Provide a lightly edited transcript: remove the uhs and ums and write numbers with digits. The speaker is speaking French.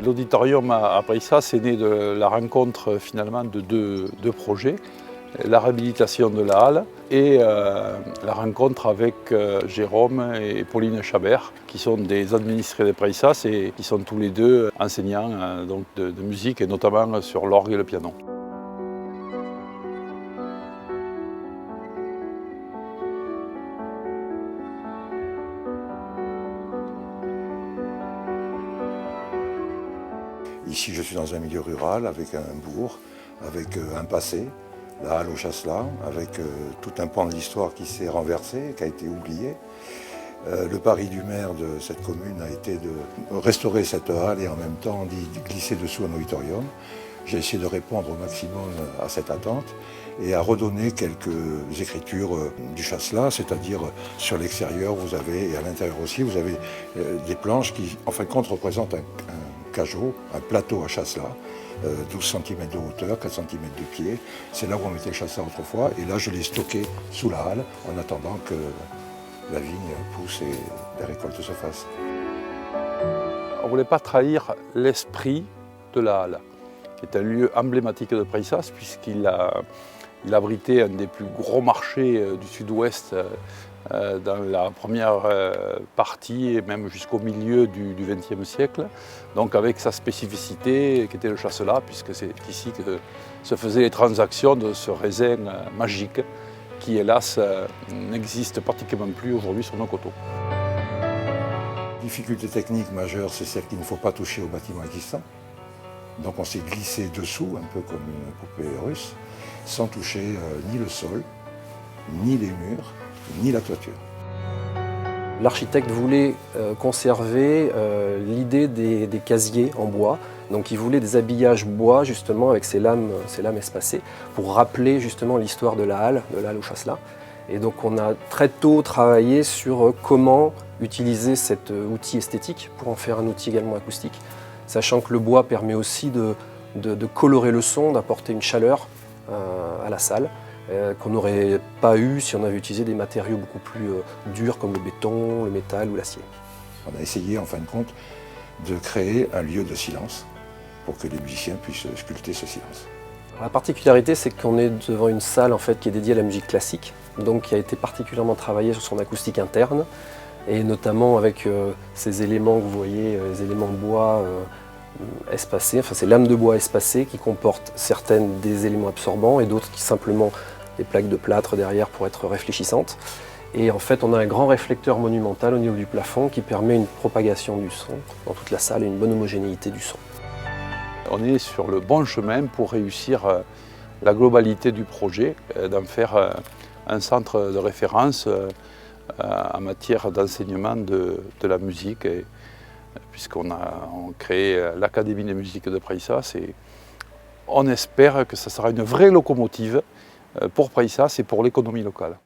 L'auditorium à Brissas est né de la rencontre finalement de deux projets, la réhabilitation de la halle et la rencontre avec Jérôme et Pauline Chabert, qui sont des administrés de Brissas et qui sont tous les deux enseignants donc de musique et notamment sur l'orgue et le piano. Ici, je suis dans un milieu rural, avec un bourg, avec un passé, la halle au Chasselas, avec tout un pan de l'histoire qui s'est renversé, qui a été oublié. Le pari du maire de cette commune a été de restaurer cette halle et en même temps d'y glisser dessous un auditorium. J'ai essayé de répondre au maximum à cette attente et à redonner quelques écritures du Chasselas, c'est-à-dire sur l'extérieur vous avez, et à l'intérieur aussi, vous avez des planches qui, en fin de compte, représentent un cajot, un plateau à Chasselas, 12 cm de hauteur, 4 cm de pied. C'est là où on mettait le Chasselas autrefois, et là je l'ai stocké sous la halle en attendant que la vigne pousse et les récoltes se fassent. On ne voulait pas trahir l'esprit de la halle, qui est un lieu emblématique de Brissas, puisqu'il abritait un des plus gros marchés du sud-ouest dans la première partie et même jusqu'au milieu du XXe siècle, donc avec sa spécificité qui était le Chasselas, puisque c'est ici que se faisaient les transactions de ce raisin magique qui hélas n'existe pratiquement plus aujourd'hui sur nos coteaux. Difficulté technique majeure, c'est celle qu'il ne faut pas toucher au bâtiment existant. Donc on s'est glissé dessous, un peu comme une poupée russe, sans toucher ni le sol, ni les murs, ni la toiture. L'architecte voulait conserver l'idée des casiers en bois. Donc il voulait des habillages bois justement avec ces lames espacées pour rappeler justement l'histoire de la halle au Chasselas. Et donc on a très tôt travaillé sur comment utiliser cet outil esthétique pour en faire un outil également acoustique, sachant que le bois permet aussi de colorer le son, d'apporter une chaleur à la salle qu'on n'aurait pas eu si on avait utilisé des matériaux beaucoup plus durs comme le béton, le métal ou l'acier. On a essayé en fin de compte de créer un lieu de silence pour que les musiciens puissent sculpter ce silence. La particularité, c'est qu'on est devant une salle en fait, qui est dédiée à la musique classique, donc qui a été particulièrement travaillée sur son acoustique interne, et notamment avec ces éléments que vous voyez, les éléments de bois espacés, enfin ces lames de bois espacées qui comportent certaines des éléments absorbants et d'autres qui simplement des plaques de plâtre derrière pour être réfléchissantes. Et en fait, on a un grand réflecteur monumental au niveau du plafond qui permet une propagation du son dans toute la salle et une bonne homogénéité du son. On est sur le bon chemin pour réussir la globalité du projet, d'en faire un centre de référence en matière d'enseignement de la musique, puisqu'on a créé l'Académie de musique de Brissas et on espère que ça sera une vraie locomotive pour Brissas et pour l'économie locale.